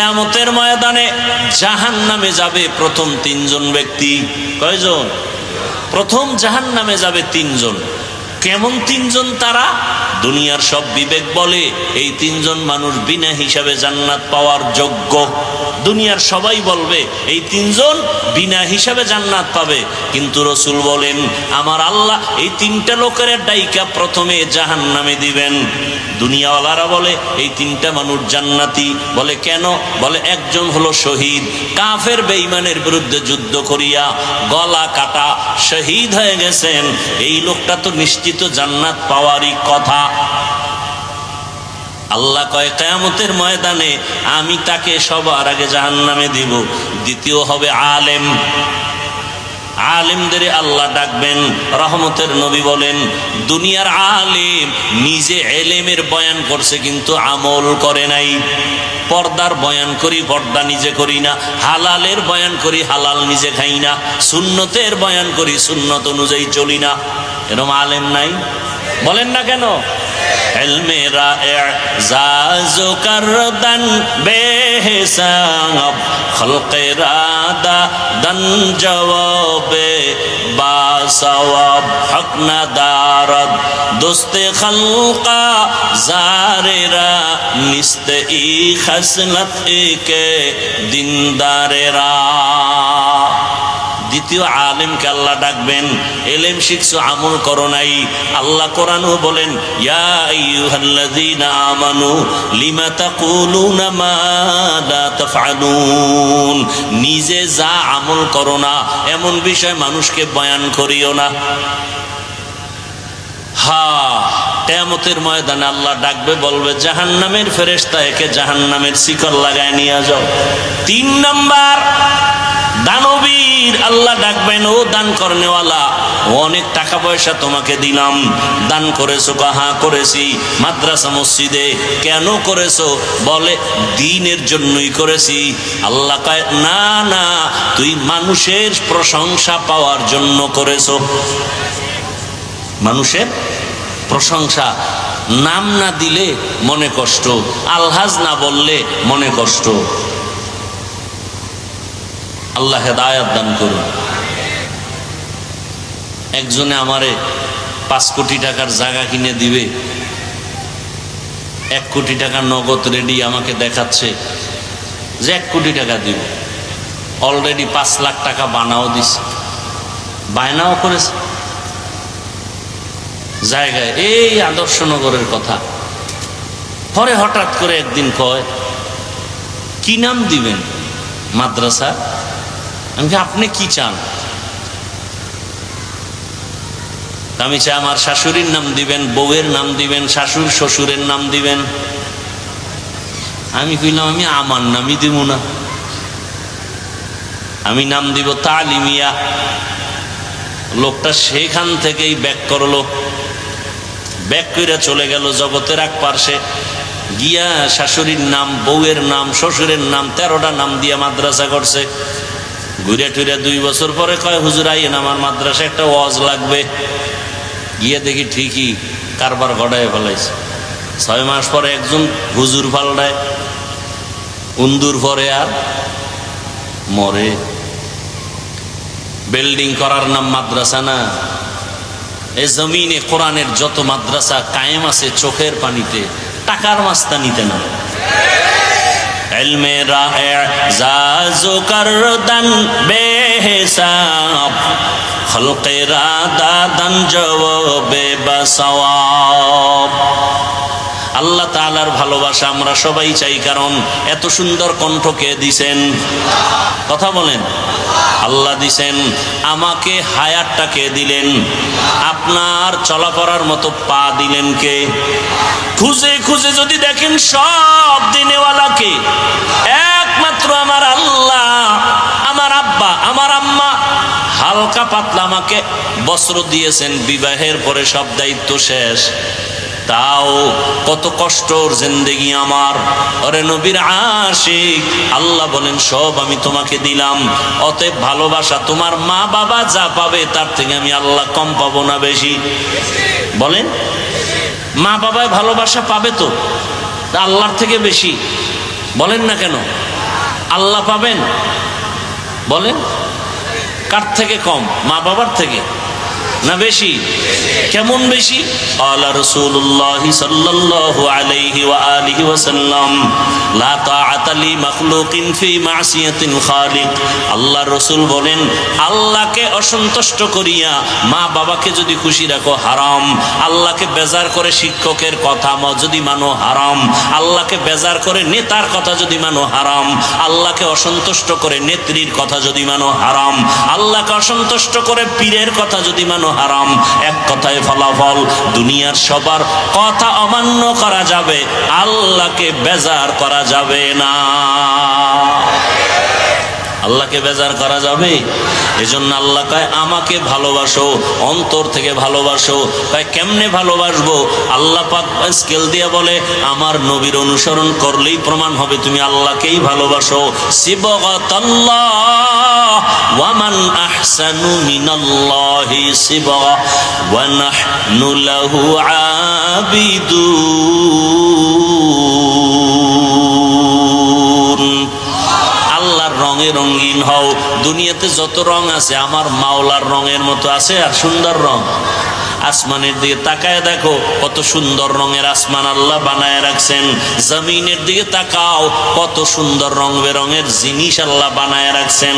কিয়ামতের ময়দানে জাহান্নামে যাবে প্রথম তিনজন ব্যক্তি। কয়জন? প্রথম জাহান্নামে যাবে তিনজন। কেমন তিনজন তারা? দুনিয়ার সব বিবেক বলে এই তিনজন মানুষ বিনা হিসাবে জান্নাত পাওয়ার যোগ্য। দুনিয়ার সবাই বলবে এই তিনজন বিনা হিসাবে জান্নাত পাবে, কিন্তু রসুল বলেন আমার আল্লাহ এই তিনটা লোকের ডাইকা প্রথমে জাহান্নামে দিবেন। দুনিয়াওয়ালারা বলে এই তিনটা মানুষ জান্নাতি। বলে কেন? বলে একজন হলো শহীদ, কাফের বেঈমানের বিরুদ্ধে যুদ্ধ করিয়া গলা কাটা শহীদ হয়ে গেছেন, এই লোকটা তো নিশ্চিত জান্নাত পাওয়ারই কথা। আল্লাহ কয় কিয়ামতের ময়দানে আমি তাকে সবার আগে জাহান্নামে দিব। দ্বিতীয় হবে আলেম। আলেমদের আল্লাহ ডাকবেন। রহমতের নবী বলেন দুনিয়ার আলেম নিজে এলেমের বয়ান করছে কিন্তু আমল করে নাই। পর্দার বয়ান করি, পর্দা নিজে করি না। হালালের বয়ান করি, হালাল নিজে খাই না। সুন্নতের বয়ান করি, সুন্নত অনুযায়ী চলি না। এরকম আলেম নাই? বলেন না কেন? এলমেরা এজাজু করদান বেহিসাব খলকেরা দান জওয়াবে বাসওয়াব হক না দারদ দোস্তে খলকা জারেরা নিস্তে ই খসলত কে দিনদারেরা। দ্বিতীয় আলেমকে আল্লাহ ডাকবেন, এলেম শিখছো আমল করো নাই। আল্লাহ কোরআনও বলেন ইয়া আইয়ুহাল্লাযীনা আমানু লিমা তাকুলুনা মা লা তাফআলুন। নিজে যা আমল করো না এমন বিষয় মানুষকে বয়ান করিও না। কিয়ামতের ময়দানে আল্লাহ ডাকবে, বলবে জাহান্নামের ফেরেশতা একে জাহান্নামের শিকল লাগায় নিয়ে যাও। 3 নাম্বার দানবীর আল্লাহ ডাকবেন, ও দান করনেওয়ালা, অনেক টাকা পয়সা তোমাকে দিলাম, দান করেছো? হ্যাঁ করেছি। মাদ্রাসা মসজিদে কেন করেছো? বলে দ্বীনের জন্যই করেছি। আল্লাহ কয় না না, তুই মানুষের প্রশংসা পাওয়ার জন্য করেছো। মানুষের প্রশংসা, নাম না দিলে মনে কষ্ট, আলহাজ না বললে মনে কষ্ট। আল্লাহ হেদায়েত দান করুন। একজনে আমারে 5 কোটি টাকার জায়গা কিনে দিবে, 1 কোটি টাকা নগদ রেডি আমাকে দেখাচ্ছে যে 1 কোটি টাকা দিব। অলরেডি 5 লাখ টাকা বানাও দিছে, বায়নাও করেছে জায়গায়, এই আদর্শনগরের কথা। পরে হঠাৎ করে একদিন কয় কি নাম দিবেন? মাদ্রাসা। আমি আপনি কি চান? আমি চাই আমার শাশুড়ির নাম দিবেন, বউয়ের নাম দিবেন, শাশুর শ্বশুরের নাম দিবেন। আমি কইলাম আমি আমার নামই দিব না, আমি নাম দিব তালিমিয়া। লোকটা সেখান থেকেই ব্যাক করলো, ব্যাক করে চলে গেল জগতের এক পার্শ্বে গিয়া শাশুড়ির নাম, বউয়ের নাম, শ্বশুরের নাম, 13টা নাম দিয়া মাদ্রাসা করছে। ঘুরে টুরে 2 বছর পরে কয় হুজুর আইয়েন আমার মাদ্রাসা একটা ওয়াজ লাগবে। গিয়ে দেখি ঠিকই কারবার ঘটায় ফেলাইছে। 6 মাস পরে একজন হুজুর পাল্টায়, উন্দুর পরে আর মরে। বিল্ডিং করার নাম মাদ্রাসা না। এ জমিনে কোরআনের যত মাদ্রাসা কায়েম আছে চোখের পানিতে, টাকার মাস্তানিতে না। এলমেরা এজাজু করদান বেহিসাব খলকেরা দান জওয়াবে বাসওয়াব। আল্লাহ তাআলার ভালোবাসা আমরা সবাই চাই, কারণ এত সুন্দর কণ্ঠ কে দিছেন? কথা বলেন। আল্লাহ দিছেন। আমাকে হায়াতটা কে দিলেন? আপনার চলাফেরার মতো পা দিলেন কে? খুঁজে খুঁজে যদি দেখেন সব দিনেওয়ালাকে, একমাত্র আমার আল্লাহ, আমার আব্বা, আমার আম্মা হালকা পাতলা আমাকে বস্ত্র দিয়েছেন, বিবাহের পরে সব দায়িত্ব শেষ। তাও কত কষ্টর জিন্দেগি আমার। ওরে নবীর আশিক, আল্লাহ বলেন সব আমি তোমাকে দিলাম। অতএব ভালোবাসা তোমার মা বাবা যা পাবে তার থেকে আমি আল্লাহ কম পাবো না বেশি? বলেন। মা বাবায় ভালোবাসা পাবে তো আল্লাহর থেকে বেশি? বলেন না কেন? আল্লাহ পাবেন? বলেন, কার থেকে কম? মা বাবার থেকে না বেশি? কেমন বেশি? আল্লাহ রাসূলুল্লাহ সাল্লাল্লাহু আলাইহি ওয়া আলিহি ওয়াসাল্লাম লা তাআতা লি মাখলুকিন ফি মাসিয়াতিল খালিক। আল্লাহ রাসূল বলেন, আল্লাহকে অসন্তুষ্ট করিয়া মা বাবাকে যদি খুশি রাখো হারাম। আল্লাহকে বেজার করে শিক্ষকের কথা যদি মানো হারাম। আল্লাহকে বেজার করে নেতার কথা যদি মানো হারাম। আল্লাহকে অসন্তুষ্ট করে নেত্রীর কথা যদি মানো হারাম। আল্লাহকে অসন্তুষ্ট করে পীরের কথা যদি মানো হারাম। এক কথায় ফলাফল, দুনিয়ার সবার কথা অমান্য করা যাবে, আল্লাহকে বেজার করা যাবে না। আল্লাহকে বেজার করা যাবে? এজন্য আল্লাহ কয় আমাকে ভালোবাসো, অন্তর থেকে ভালোবাসো। কয় কেমনে ভালোবাসবো? আল্লাহ পাক স্কেল দিয়ে বলে আমার নবীর অনুসরণ করলেই প্রমাণ হবে তুমি আল্লাহকেই ভালোবাসো। সিবগাতাল্লাহ ওয়া মান আহসানু মিনাল্লাহি সিবগা ওয়া নাহনু লাহু আবিদুন। আল্লাহর রঙে রঙিন হও। দুনিয়াতে যত রং আছে আমার মাওলার রঙের মতো আছে আর সুন্দর রং। আসমানের দিকে তাকায় দেখো কত সুন্দর রঙের আসমান আল্লাহ বানায় রাখছেন। জমিনের দিকে তাকাও কত সুন্দর রং বেরঙের জিনিস আল্লাহ বানায় রাখছেন।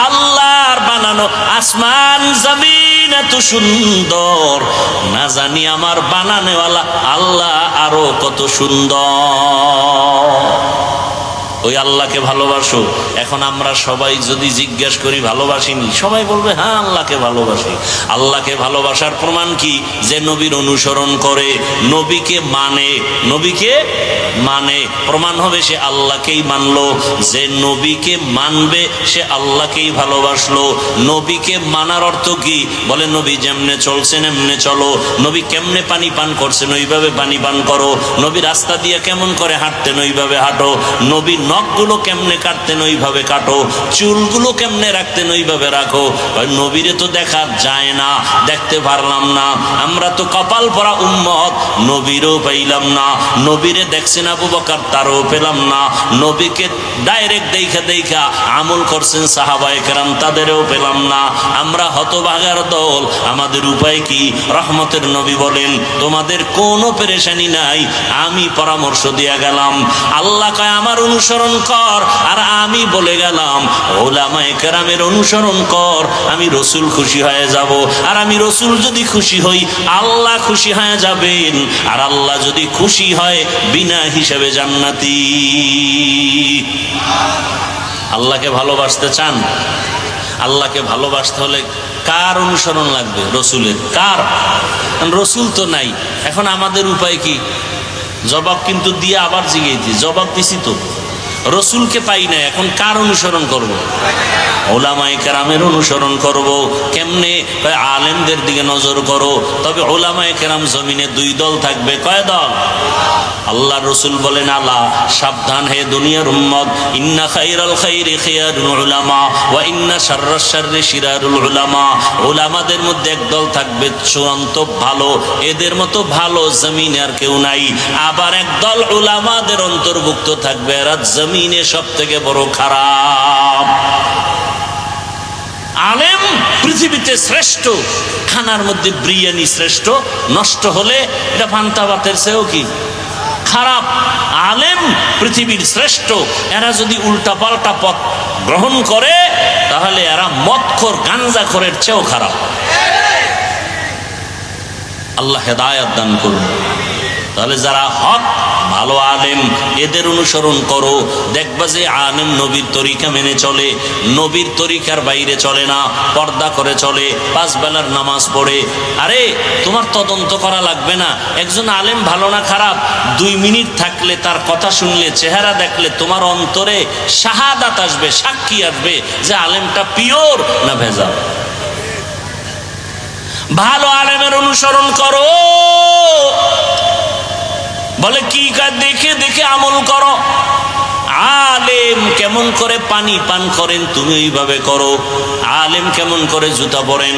আল্লাহর বানানো আসমান জমিন এত সুন্দর, না জানি আমার বানানোওয়ালা আল্লাহ আরো কত সুন্দর। ওই আল্লাহকে ভালোবাসো। এখন আমরা সবাই যদি জিজ্ঞেস করি ভালোবাসিনি, সবাই বলবে হ্যাঁ আল্লাহকে ভালোবাসি। আল্লাহকে ভালোবাসার প্রমাণ কি? যে নবীর অনুসরণ করে, নবীকে মানে, নবীকে মানে প্রমাণ হবে সে আল্লাহকেই মানলো। যে নবীকে মানবে সে আল্লাহকেই ভালোবাসলো। নবীকে মানার অর্থ কি? বলে নবী যেমনে চলছেন এমনে চলো। নবী কেমনে পানি পান করছেন ওইভাবে পানি পান করো। নবী রাস্তা দিয়ে কেমন করে হাঁটতেন ওইভাবে হাঁটো। নবী নখগুলো কেমনে কাটতেন ওইভাবে কাটো। চুলগুলো কেমনে রাখতেন ওইভাবে রাখো। নবীরে তো দেখা যায় না, দেখতে পারলাম না। আমরা তো কপাল পরা উম্মত, নবীরও পাইলাম না। নবীরে দেখছেন আবু বকর, তারও পেলাম না। নবীকে ডাইরেক্ট দেখা আমল করছেন সাহাবায়ে কেরাম, তাদেরও পেলাম না। আমরা হতভাগার দল। আমাদের উপায় কি? রহমতের নবী বলেন তোমাদের কোনো পেরেশানি নাই, আমি পরামর্শ দিয়া গেলাম। আল্লাহ কয় আমার অনুসরণ কর, আর আমি বলে গেলাম উলামায়ে কেরামের অনুসরণ কর। আমি রসুল খুশি হয়ে যাব, আর আমি রসুল যদি খুশি হই আল্লাহ খুশি হয়ে যাবেন। আর আল্লাহ যদি খুশি হয় বিনা হিসাবে জান্নাতি। আল্লাহকে ভালোবাসতে চান? আল্লাহকে ভালোবাসতে হলে কার অনুসরণ লাগবে? রসুলের। কার? রসুল তো নাই। এখন আমাদের উপায় কি? জবাব কিন্তু দিয়ে আবার জিগেইছি, জবাব দিছি তো। রসুলকে পাই না, এখন কার অনুসরণ করব? উলামায়ে কেরামের অনুসরণ করব। কেমনে? আলেমদের দিকে নজর করো। তবে উলামায়ে কেরাম জমিনে দুই দল থাকবে। কয় দল? আল্লাহ রসুল বলেন আলা সাবধান হে দুনিয়ার উম্মত, ইন্না খাইরাল খাইরি খিয়ারুল উলামা ওয়া ইন্না শাররাশ শাররি শিরারুল উলামা। উলামাদের মধ্যে একদল থাকবে চূড়ান্ত ভালো, এদের মতো ভালো জমিনে আর কেউ নাই। আবার একদল উলামাদের অন্তর্ভুক্ত থাকবে এরা জমিনে সব থেকে বড় খারাপ। আলেম পৃথিবীতে শ্রেষ্ঠ, খানার মধ্যে বিরিয়ানি শ্রেষ্ঠ, নষ্ট হলে এটা পান্তা ভাতের চেয়েও কি খারাপ। আলেম পৃথিবীর শ্রেষ্ঠ। এরা যদি উল্টা পাল্টা পথ গ্রহণ করে তাহলে এরা মদখোর গাঞ্জাখোরের চেয়েও খারাপ। আল্লাহ হেদায়েত দান করুন। তাহলে যারা হক ভালো আলেম এদের অনুসরণ করো। দেখবা যে আলেম নবীর তরিকা মেনে চলে, নবীর তরিকার বাইরে চলে না, পর্দা করে চলে, 5 বেলার নামাজ পড়ে। আরে তোমার তদন্ত করা লাগবে না একজন আলেম ভালো না খারাপ। 2 মিনিট থাকলে, তার কথা শুনলে, চেহারা দেখলে তোমার অন্তরে শাহাদাত আসবে, সাক্ষী আসবে যে আলেমটা পিওর না ভেজাল। ভালো আলেমের অনুসরণ করো। বলে কি কাজ? দেখে দেখে আমল করো। আলেম কেমন করে পানি পান করেন তুমি ওইভাবে করো। আলেম কেমন করে জুতা পরেন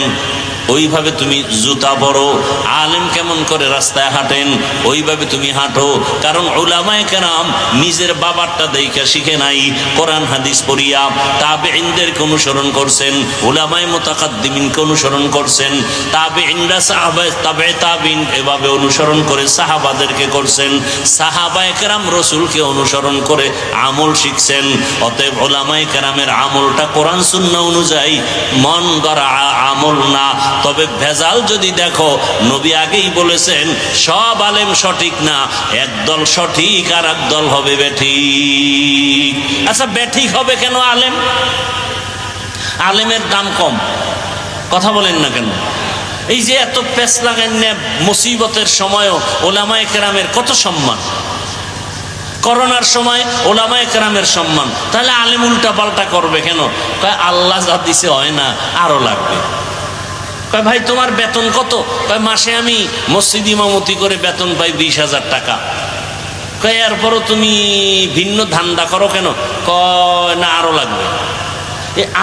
ওইভাবে তুমি জুতা পরো। আলেম কেমন করে রাস্তায় হাঁটেন ওইভাবে তুমি হাঁটো। কারণ উলামায়ে কেরাম নিজের বাবারটা দেইখা শিখে নাই, কোরআন হাদিস পড়িয়া তাবেঈনদেরকে অনুসরণ করছেন, উলামায়ে মুতাকাদ্দিমিনকে অনুসরণ করছেন, তাবেঈনরা সাহাবায়ে তাবেঈন এভাবে অনুসরণ করে সাহাবাদেরকে করছেন, সাহাবায়ে কেরাম রাসূলকে অনুসরণ করে আমল শিখছেন। অতএব উলামায়ে কেরামের আমলটা কোরআন সুন্নাহ অনুযায়ী মন গড়া আমল না। তবে ভেজাল যদি দেখো, নবী আগেই বলেছেন সব আলেম সঠিক না, একদল সঠিক আর একদল হবে বেঠিক। আচ্ছা বেঠিক হবে কেন আলেম? আলেমের দাম কম, কথা বলেন না কেন? এই যে এত পেছ লাগান না, মুসিবতের সময়ও উলামায়ে কেরামের কত সম্মান, করোনার সময় উলামায়ে কেরামের সম্মান, তাহলে আলেম উল্টা পাল্টা করবে কেন? কয় আল্লাহ যা দিছে হয় না, আরো লাগবে। কয় ভাই তোমার বেতন কত? কয় মাসে আমি মসজিদ ইমামতি করে বেতন পাই 20,000 টাকা। কয় এরপরও তুমি ভিন্ন ধান্দা করো কেন? কয় না আরো লাগবে।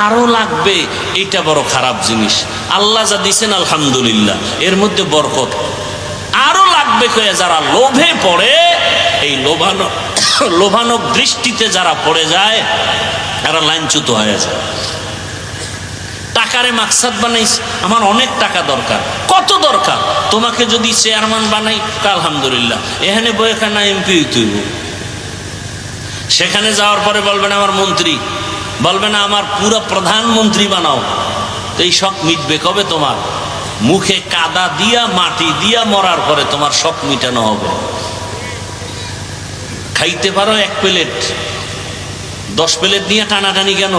আরো লাগবে এটা বড় খারাপ জিনিস। আল্লাহ যা দিছেন আলহামদুলিল্লাহ, এর মধ্যে বরকত। আরো লাগবে কয়ে যারা লোভে পড়ে, এই লোভানক দৃষ্টিতে যারা পড়ে যায় এরা লাইনচ্যুত হয়ে যায়। টাকারে মাকসাদ বানাইস, আমার অনেক টাকা দরকার। কত দরকার? তোমাকে যদি চেয়ারম্যান বানাই, আলহামদুলিল্লাহ, এখানে বইখানা এমপি তুইব। সেখানে যাওয়ার পরে বলবে না আমার মন্ত্রী, বলবে না আমার পুরো প্রধানমন্ত্রী বানাও। তো এই শখ মিটবে কবে? তোমার মুখে কাদা দিয়া মাটি দিয়া মরার পরে তোমার শখ মিটানো হবে। খাইতে পারো 1 প্লেট, 10 প্লেট নিয়ে টানাটানি কেন?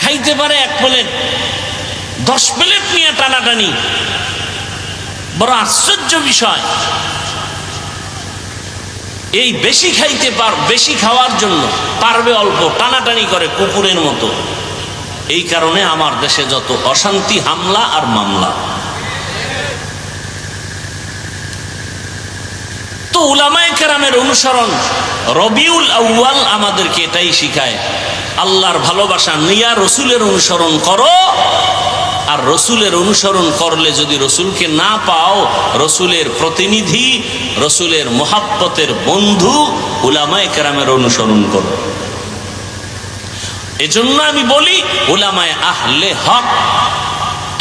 খাইতে পারে 1 প্লেট, 10 প্লেট নিয়ে টানাটানি, বড় আশ্চর্য বিষয়। এই বেশি খাইতে বেশি খাওয়ার জন্য পারবে অল্প, টানাটানি করে কুকুরের মতো। এই কারণে আমার দেশে যত অশান্তি, হামলা আর মামলা। তো উলামায়ে কেরামের অনুসরণ, রবিউল আউয়াল আমাদেরকে এটাই শিখায়, আল্লাহর ভালোবাসা নিয়া রসুলের অনুসরণ করো। আর রসুলের অনুসরণ করলে যদি রসুলকে না পাও, রসুলের প্রতিনিধি, রসুলের মুহাব্বতের বন্ধু উলামায়ে কেরামের অনুসরণ করো। এজন্য আমি বলি উলামায়ে আহলে হক,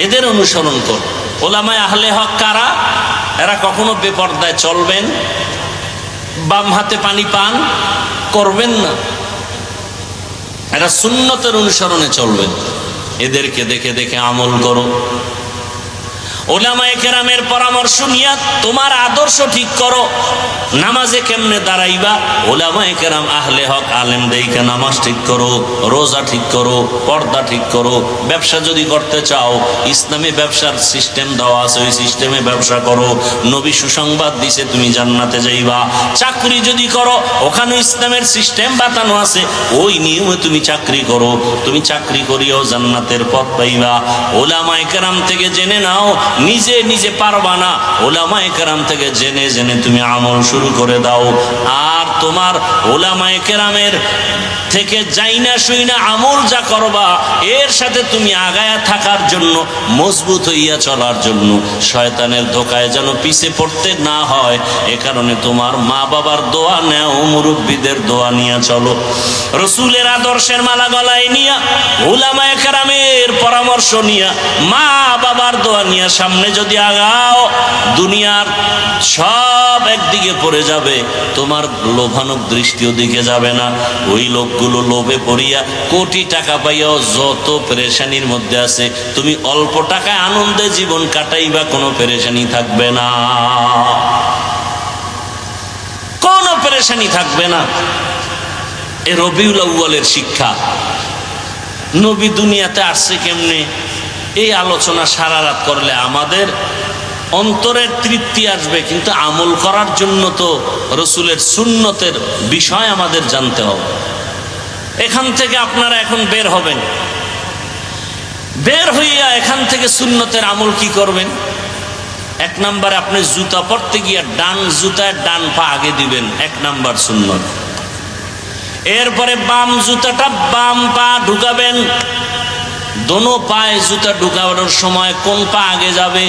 এদের অনুসরণ করো। উলামায়ে আহলে হক কারা? এরা কখনো বেপরদায় চলবেন, বাম হাতে পানি পান করবেন না, এরা সুন্নতের অনুসরণে চলবেন। এদেরকে দেখে দেখে আমল করো। উলামায়ে কেরামের পরামর্শ নিয়ে তোমার আদর্শ ঠিক করো। নামাজে কেমনে দাঁড়াইবা, উলামায়ে কেরাম আহলে হক আলেম দেইখা নামাজ ঠিক করো, রোজা ঠিক করো, পর্দা ঠিক করো। ব্যবসা যদি করতে চাও, ইসলামী ব্যবসার সিস্টেম দেওয়া আছে, ওই সিস্টেমে ব্যবসা করো। নবী সুসংবাদ দিছে তুমি জান্নাতে যাইবা। চাকরি যদি করো, ওখানে ইসলামের সিস্টেম বাতানো আছে, ওই নিয়মে তুমি চাকরি করো। তুমি চাকরি করিও জান্নাতের পথ পাইবা। উলামায়ে কেরাম থেকে জেনে নাও, নিজে নিজে পারবা না, উলামায়ে কেরাম থেকে জেনে জেনে তুমি আমল শুরু করে দাও। আর তোমার উলামায়ে কেরামের থেকে যাইনা শুইনা আমল যা করবা, এর সাথে তুমি আগায়া থাকার জন্য, মজবুত হইয়া চলার জন্য, শয়তানের ধোকায় যেন পিছে পড়তে না হয়, এ কারণে তোমার মা বাবার দোয়া নেও, মুরব্বীদের দোয়া নিয়ে চলো। রসুলের আদর্শের মালা গলায় নিয়া, উলামায়ে কেরামের পরামর্শ নিয়া, মা বাবার দোয়া নিয়ে সামনে যদি আগাও, দুনিয়ার সব একদিকে পড়ে যাবে, তোমার লোভানক দৃষ্টিও দিকে যাবে না। ওই লোকগুলো লোভে পড়িয়া কোটি টাকা পাইয়াও যত পেরেশানির মধ্যে আছে, তুমি অল্প টাকায় আনন্দে জীবন কাটাইবা, কোনো পেরেশানি থাকবে না, কোনো পেরেশানি থাকবে না। এ রবিউল আউয়ালের শিক্ষা। নবী দুনিয়াতে আসছে কেমনে, এই আলোচনা সারা রাত করলে আমাদের অন্তরের তৃপ্তি আসবে, কিন্তু আমল করার জন্য তো রসুলের সুন্নতের বিষয় আমাদের জানতে হবে। এখান থেকে আপনারা এখন বের হবেন, বের হইয়া এখান থেকে সুন্নতের আমল কি করবেন? 1 নম্বরে আপনি জুতা পরতে গিয়া ডান জুতায় ডান পা আগে দিবেন, 1 নম্বর সুন্নত। এরপরে বাম জুতাটা বাম পা ঢুকাবেন, দোনো পায়ে জুতা ঢুকানোর সময় কোন পা আগে যাবে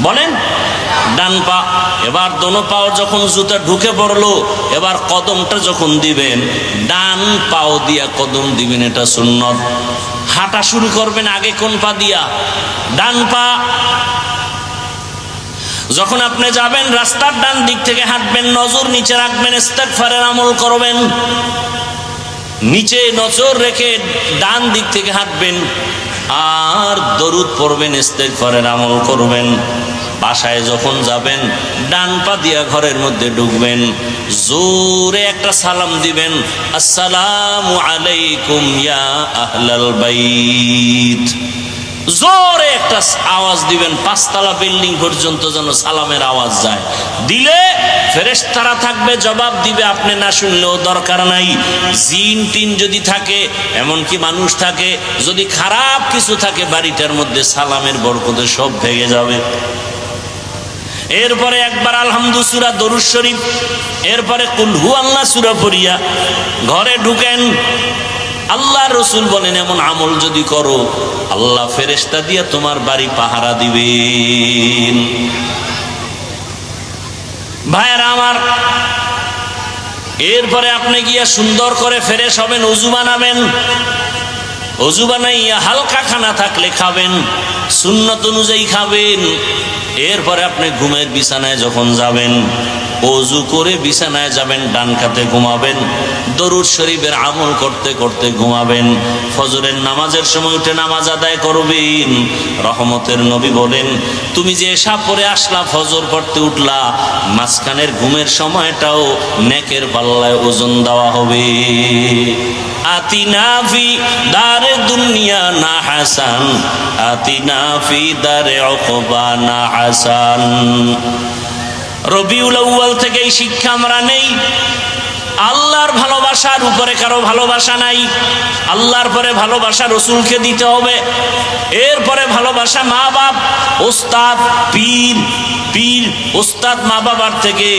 বলেন? ডান পা। এবার দোনো পাও যখন জুতা ঢুকে পড়লো, এবার কদমটা যখন দিবেন ডান পাও দিয়া কদম দিবেন, এটা সুন্নত। হাঁটা শুরু করবেন আগে কোন পা দিয়া? ডান পা। যখন আপনি যাবেন রাস্তার ডান দিক থেকে হাঁটবেন, নজর নিচে রাখবেন, ইস্তেগফারের আমল করবেন। নিচে নজর রেখে ডান দিক থেকে হাঁটবেন আর দরুদ পড়বেন, ইস্তেগফারের আমল করবেন। বাসায় যখন যাবেন ডান পা দিয়া ঘরের মধ্যে ঢুকবেন, জোরে একটা সালাম দিবেন, আসসালামু আলাইকুম ইয়া আহলাল বাইত। জোরে একটা আওয়াজ দিবেন, 5 তলা বিল্ডিং পর্যন্ত যেন সালামের আওয়াজ যায়। দিলে ফেরেশতারা থাকবে, জবাব দিবে, আপনি না শুনলেও দরকার নাই। জিন টিন যদি থাকে, এমনকি মানুষ থাকে, যদি খারাপ কিছু থাকে বাড়িটার মধ্যে, সালামের বরকতে সব ভেঙে যাবে। এরপরে একবার আলহামদু সূরা দরুদ শরীফ, এরপরে কুল হু আল্লাহ সূরা পড়িয়া ঘরে ঢুকেন। আল্লাহ রসুল বলেন এমন আমল যদি করো আল্লাহ ফেরেশতা দিয়ে তোমার বাড়ি পাহারা দিবেন। ভাইরা আমার, এরপরে আপনি গিয়া সুন্দর করে ফ্রেশ হবেন, ওযু বানাবেন। ওযু বানাইয়া হালকা খানা থাকলে খাবেন, সুন্নত অনুযায়ী খাবেন। এরপরে আপনি ঘুমের বিছানায় যখন যাবেন, ওযু করে বিছানায় যাবেন, ডান কাতে ঘুমাবেন, দরুদ শরীফের আমল করতে করতে ঘুমাবেন। ফজরের নামাজের সময় উঠে নামাজ আদায় করবেন। রহমতের নবী বলেন, তুমি যে এশা পড়ে আসলা, ফজর পড়তে উঠলা, মাঝখানের ঘুমের সময়টাও নেকের পাল্লায় ওজন দেওয়া হবে। আতিনা ফি দারে দুনিয়া না হাসান, আতিনা ফি দারে উকবা না হাসান। রবিউল আউয়াল থেকে এই শিক্ষা আমরা নেই। আল্লাহর ভালোবাসার উপরে কারো ভালোবাসা নাই। আল্লাহর পরে ভালোবাসা রসুলকে দিতে হবে। এরপরে ভালোবাসা মা বাপ, ওস্তাদ, পীর, পীর ওস্তাদ মা বাবার থেকে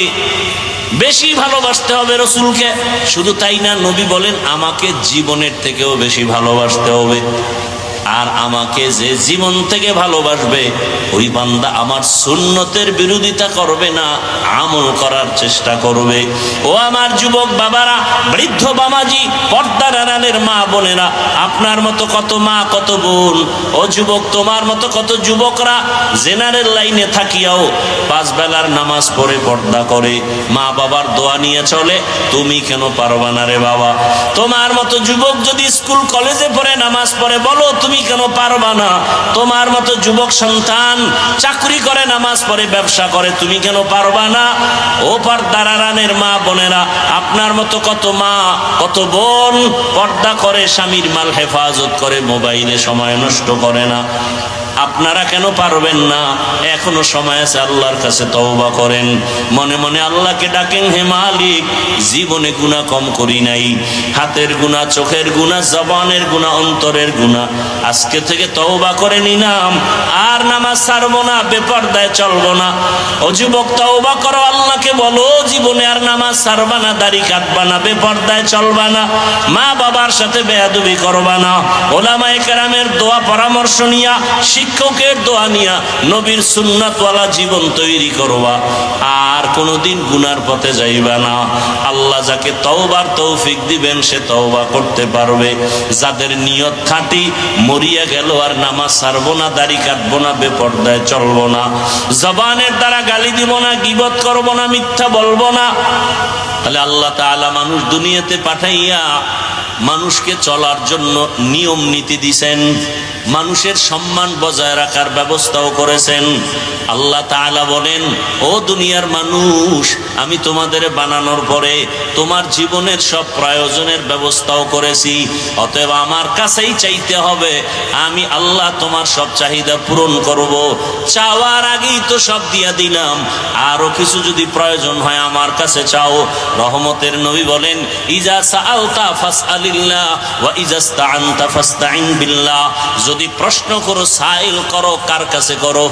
বেশি ভালোবাসতে হবে রসুলকে। শুধু তাই না, নবী বলেন আমাকে জীবনের থেকেও বেশি ভালোবাসতে হবে। আর আমাকে যে জীবন থেকে ভালোবাসবে ওই বান্দা আমার সুন্নতের বিরোধিতা করবে না, আমল করার চেষ্টা করবে। ও আমার যুবক বাবারা, বৃদ্ধ বামাজি, পর্দার আড়ালের মা বোনেরা, আপনার মতো কত মা কত বোন, ও যুবক তোমার মতো কত যুবকরা জেনারেল লাইনে থাকিয়াও 5 বেলার নামাজ পড়ে পর্দা করে মা বাবার দোয়া নিয়ে চলে। তুমি কেন পারবা না রে বাবা? তোমার মতো যুবক যদি স্কুল কলেজে পড়ে নামাজ পড়ে, বলো তুমি কেন পারবা না? তোমার মতো যুবক সন্তান চাকরি করে, নামাজ পড়ে, ব্যবসা করে, তুমি কেন পারবা না? ও পর্দার আড়ালের মা বোনেরা, আপনার মতো কত মা কত বোন পর্দা করে, স্বামীর মাল হেফাজত করে, মোবাইলে সময় নষ্ট করে না। আপনারা কেন পারবেন না? এখনো সময় আছে, আল্লাহর কাছে তওবা করেন, মনে মনে আল্লাহকে ডাকেন, হে মালিক, জীবনে গুনাহ কম করি নাই, হাতের গুনাহ, চোখের গুনাহ, জবানের গুনাহ, অন্তরের গুনাহ, আজকে থেকে তওবা করে নিলাম, আর নামাজ ছাড়বো না, বেপরদায় চলবো না। ও যুবক, তওবা করো, আল্লাহকে বলো জীবনে আর নামাজ ছাড়বা না, দাড়ি কাটবা না, বেপরদায় চলবা না, মা বাবার সাথে বেয়াদবি করবা না, ওলামায়ে কেরামের দোয়া পরামর্শ নিয়া, শিক্ষকের দোয়া নিয়া নবীর সুন্নাতওয়ালা জীবন তৈরি করবা, আর কোনোদিন গুনার পথে যাইবা না। আল্লাহ যাকে তওবার তৌফিক দিবেন সে তওবা করতে পারবে। যাদের নিয়ত খাঁটি, মরিয়া গেল আর নামাজ ছাড়বো না, দাড়ি কাটবো না, বেপরদায় চলবো না, জবানের দ্বারা গালি দিব না, গীবত করবো না, মিথ্যা বলবো না, তাহলে আল্লাহ তাআলা মানুষ দুনিয়াতে পাঠাইয়া মানুষকে চলার জন্য নিয়ম নীতি দিছেন, মানুষের সম্মান বজায় রাখার ব্যবস্থাও করেছেন। আল্লাহ তাআলা বলেন, ও দুনিয়ার মানুষ, আমি তোমাদের বানানোর পরে তোমার জীবনের সব প্রয়োজনের ব্যবস্থাও করেছি, অতএব আমার কাছেই চাইতে হবে, আমি আল্লাহ তোমার সব চাহিদা পূরণ করব। চাওয়ার আগেই তো সব দিয়া দিলাম, আরো কিছু যদি প্রয়োজন হয় আমার কাছে চাও। রহমতের নবী বলেন, ইজা সাআলতা ফাসআলিল্লাহ ওয়া ইজা ইসতাআনতা ফাসতাইন বিল্লাহ, যদি প্রশ্ন করো, সাইল করো, কার কাছে করো?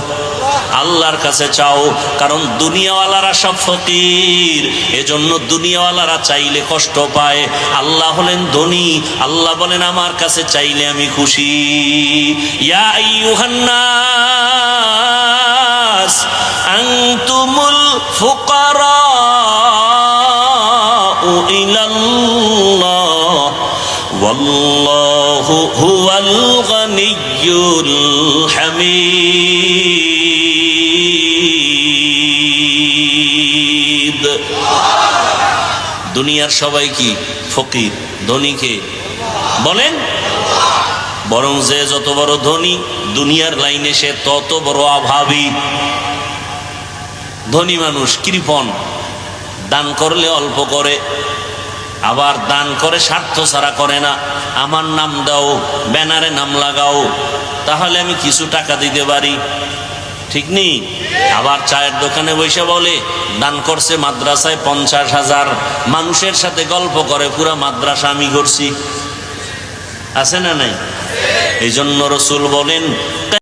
আল্লাহর কাছে চাও। কারণ দুনিয়াওয়ালারা সব ফকির, এজন্য দুনিয়াওয়ালারা চাইলে কষ্ট পায়। আল্লাহ হলেন ধনী, আল্লাহ বলেন আমার কাছে চাইলে আমি খুশি। ইয়া আইয়ুহান নাস আনতুমুল ফুকারাউ ইলাল্লাহ ওয়াল্লাহু হুয়াল গনিয়্যুল হামিদ। দুনিয়ার সবাই কি ফকির? ধনীকে বলেন? বরং যে যত বড় ধনী দুনিয়ার লাইনে সে তত বড় অভাবী। ধনী মানুষ কৃপণ, দান করলে অল্প করে, আবার দান করে স্বার্থ ছাড়া করে না। আমার নাম দাও, ব্যানারে নাম লাগাও, তাহলে আমি কিছু টাকা দিতে পারি, ঠিক নেই? আবার চায়ের দোকানে বসে বলে দান করছে মাদ্রাসায় 50,000, মানুষের সাথে গল্প করে পুরা মাদ্রাসা আমি করছি। আছে না নাই? এই জন্য রাসূল বলেন